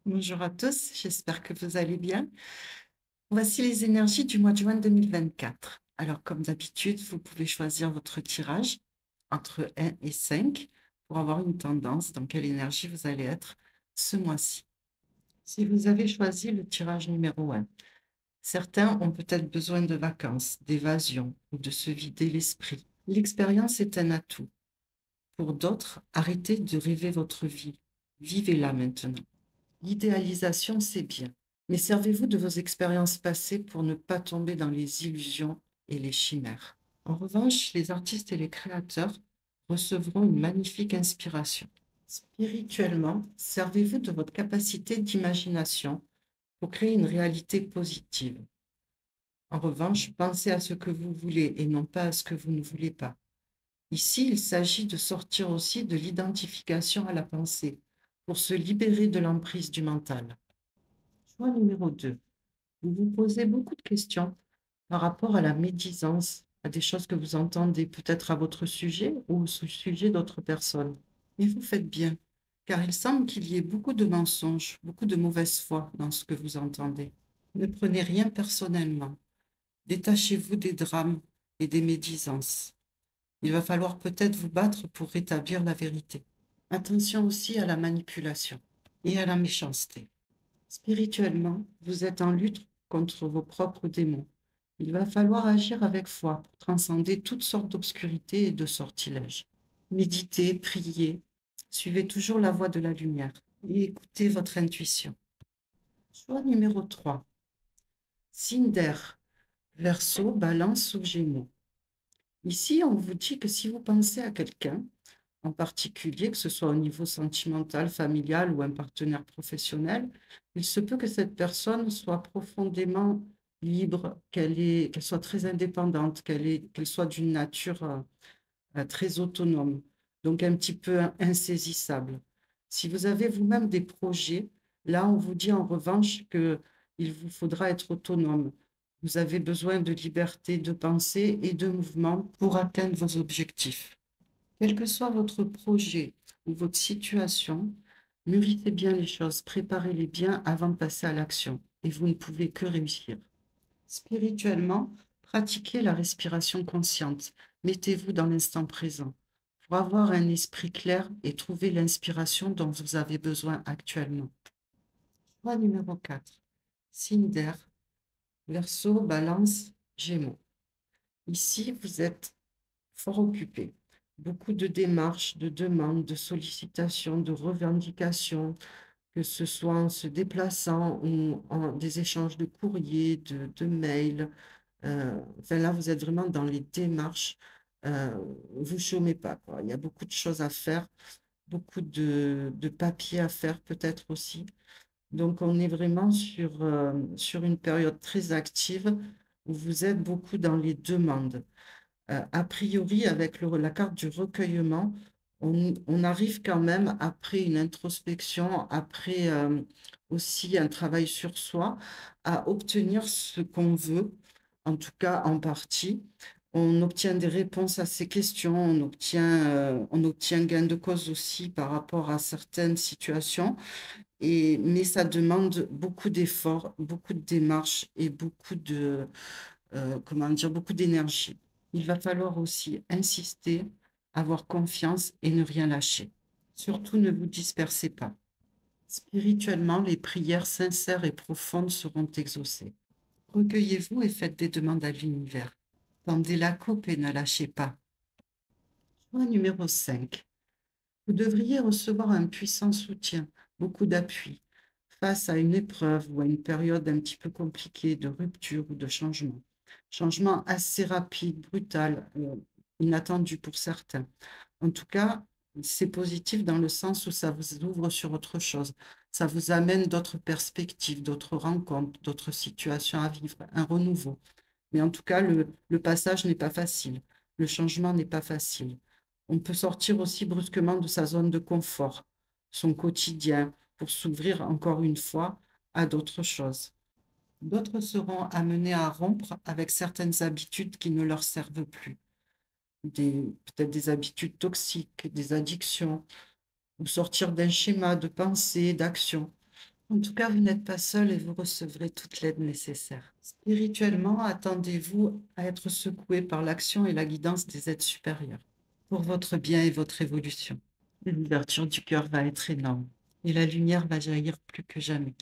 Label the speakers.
Speaker 1: Bonjour à tous, j'espère que vous allez bien. Voici les énergies du mois de juin 2024. Alors, comme d'habitude, vous pouvez choisir votre tirage entre 1 et 5 pour avoir une tendance dans quelle énergie vous allez être ce mois-ci. Si vous avez choisi le tirage numéro 1, certains ont peut-être besoin de vacances, d'évasion ou de se vider l'esprit. L'expérience est un atout. Pour d'autres, arrêtez de rêver votre vie. Vivez-la maintenant. L'idéalisation, c'est bien, mais servez-vous de vos expériences passées pour ne pas tomber dans les illusions et les chimères. En revanche, les artistes et les créateurs recevront une magnifique inspiration. Spirituellement, servez-vous de votre capacité d'imagination pour créer une réalité positive. En revanche, pensez à ce que vous voulez et non pas à ce que vous ne voulez pas. Ici, il s'agit de sortir aussi de l'identification à la pensée pour se libérer de l'emprise du mental. Choix numéro 2. Vous vous posez beaucoup de questions par rapport à la médisance, à des choses que vous entendez peut-être à votre sujet ou au sujet d'autres personnes. Et vous faites bien, car il semble qu'il y ait beaucoup de mensonges, beaucoup de mauvaise foi dans ce que vous entendez. Ne prenez rien personnellement. Détachez-vous des drames et des médisances. Il va falloir peut-être vous battre pour rétablir la vérité. Attention aussi à la manipulation et à la méchanceté. Spirituellement, vous êtes en lutte contre vos propres démons. Il va falloir agir avec foi pour transcender toutes sortes d'obscurités et de sortilèges. Méditez, priez, suivez toujours la voie de la lumière et écoutez votre intuition. Choix numéro 3. Signe d'air, Verseau, Balance ou Gémeaux. Ici, on vous dit que si vous pensez à quelqu'un, en particulier, que ce soit au niveau sentimental, familial ou un partenaire professionnel, il se peut que cette personne soit profondément libre, qu'elle soit très indépendante, qu'elle soit d'une nature très autonome, donc un petit peu insaisissable. Si vous avez vous-même des projets, là, on vous dit en revanche qu'il vous faudra être autonome. Vous avez besoin de liberté de pensée et de mouvement pour atteindre vos objectifs. Quel que soit votre projet ou votre situation, mûrissez bien les choses, préparez-les bien avant de passer à l'action et vous ne pouvez que réussir. Spirituellement, pratiquez la respiration consciente. Mettez-vous dans l'instant présent pour avoir un esprit clair et trouver l'inspiration dont vous avez besoin actuellement. Choix numéro 4. Signe d'air, Verseau, Balance, Gémeaux. Ici, vous êtes fort occupé. Beaucoup de démarches, de demandes, de sollicitations, de revendications, que ce soit en se déplaçant ou en des échanges de courriers, de mails. Enfin là, vous êtes vraiment dans les démarches. Euh, vous chômez pas, quoi. Il y a beaucoup de choses à faire, beaucoup de papiers à faire peut-être aussi. Donc, on est vraiment sur une période très active où vous êtes beaucoup dans les demandes. A priori, avec la carte du recueillement, on arrive quand même, après une introspection, après aussi un travail sur soi, à obtenir ce qu'on veut, en tout cas en partie. On obtient des réponses à ces questions, on obtient gain de cause aussi par rapport à certaines situations, mais ça demande beaucoup d'efforts, beaucoup de démarches et comment dire, beaucoup d'énergie. Il va falloir aussi insister, avoir confiance et ne rien lâcher. Surtout, ne vous dispersez pas. Spirituellement, les prières sincères et profondes seront exaucées. Recueillez-vous et faites des demandes à l'univers. Tendez la coupe et ne lâchez pas. Choix numéro 5. Vous devriez recevoir un puissant soutien, beaucoup d'appui, face à une épreuve ou à une période un petit peu compliquée de rupture ou de changement. Changement assez rapide, brutal, inattendu pour certains. En tout cas, c'est positif dans le sens où ça vous ouvre sur autre chose. Ça vous amène d'autres perspectives, d'autres rencontres, d'autres situations à vivre, un renouveau. Mais en tout cas, le passage n'est pas facile. Le changement n'est pas facile. On peut sortir aussi brusquement de sa zone de confort, son quotidien, pour s'ouvrir encore une fois à d'autres choses. D'autres seront amenés à rompre avec certaines habitudes qui ne leur servent plus, peut-être des habitudes toxiques, des addictions, ou sortir d'un schéma de pensée, d'action. En tout cas, vous n'êtes pas seul et vous recevrez toute l'aide nécessaire. Spirituellement, attendez-vous à être secoué par l'action et la guidance des êtres supérieurs pour votre bien et votre évolution. L'ouverture du cœur va être énorme et la lumière va jaillir plus que jamais.